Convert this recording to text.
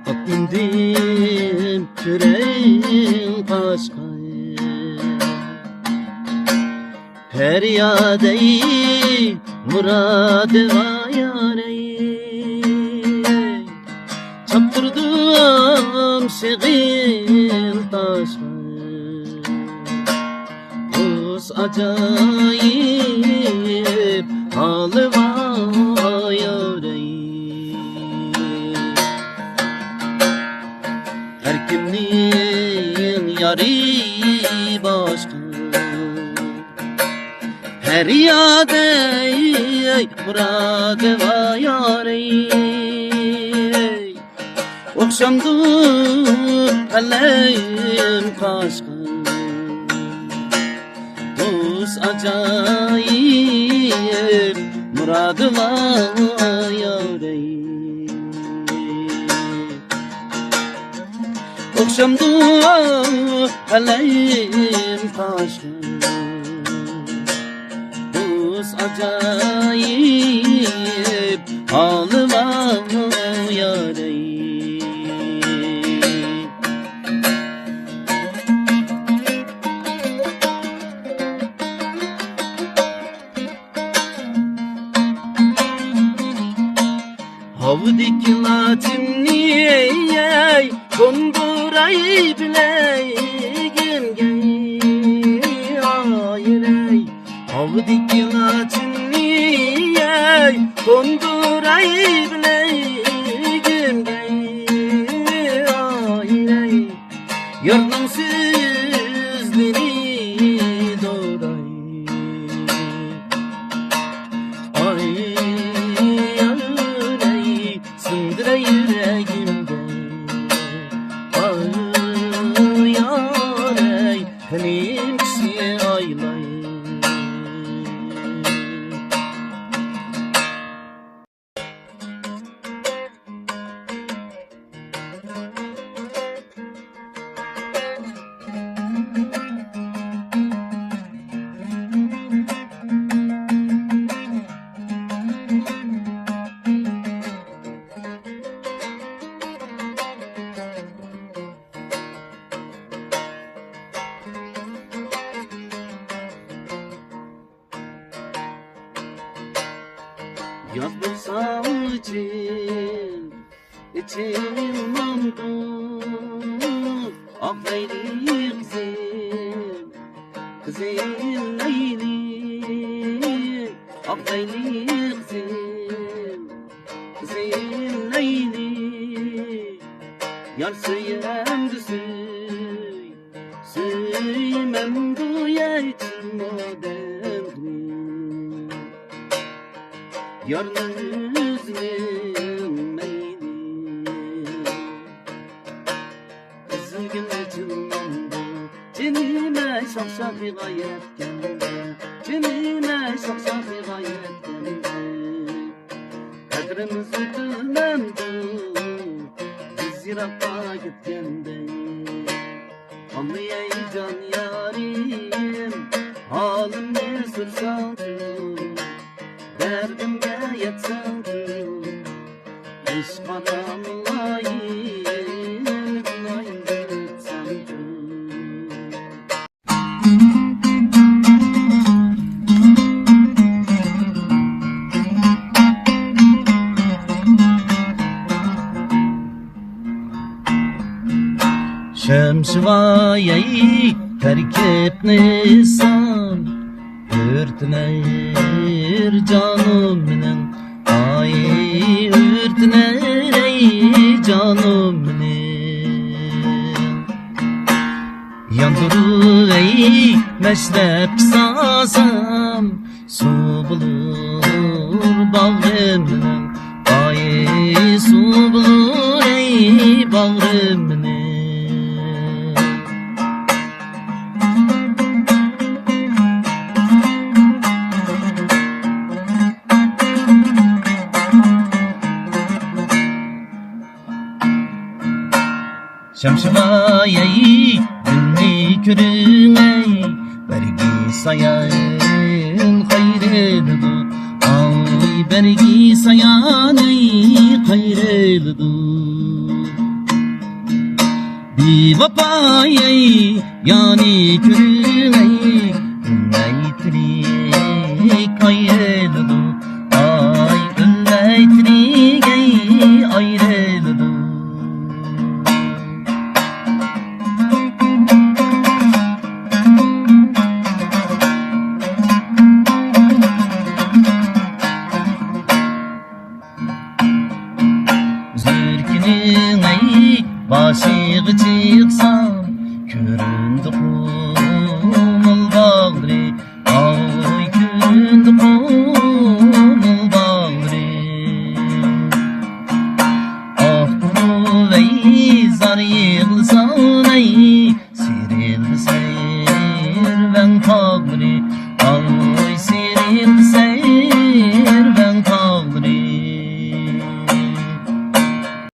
Atındım küreğin kaşkay Peryadey muradı vayarey Çaptırdım şeğil taşkay Uz acayip halı vayarey Terkib'nin yari başka Peryadey muradı vayarey Okşamdı kalem kaşkı Dost acayip muradı vayarey Okşamdı kalem kaşkı Dost acayip halıma yarey Havdik latimniyey konduray bileygin gey ayrey Havdik latimniyey konduray bileygin gey ayrey Yardım sizleri doray Ay Sındıra yüreğimde Ay yarey Kalim kişiye aylay Yaz bulsam için mamdur Ağlayli kızım Leyli Ağlayli kızım Leyli Yar söylemdi söymem duya Chinmoden Yarın üzmüm meyli Kızım güne cılmandı Cenime şakşakı gayet geldi Cenime şakşakı gayet geldi Kadrimiz ötülendi Biz Irak'a gitkendi Anlayay can yarim Halimni sırsaldım Derdimge yetseldim İşk anamlayım Layım bitseldim Shemshiwa'yı terkib nisan Örtüner canım menen Ay örtüner ey canım menen Yandırır ey meşrep sazam Su bulur bağrım menen Ay su bulur ey bağrım menen Shemshiwa ey günni körün ey bergi sayan hayreldu ay bergi sayan ey hayreldu bi vapa ey yani körün ey üleytri hayreldu ay üleytri ey hayreldu Başığı çıksam köründü Qumul bağrı ay köründü Qumul bağrı ah durul ey zar yığılsan ey sirildi serven tağrı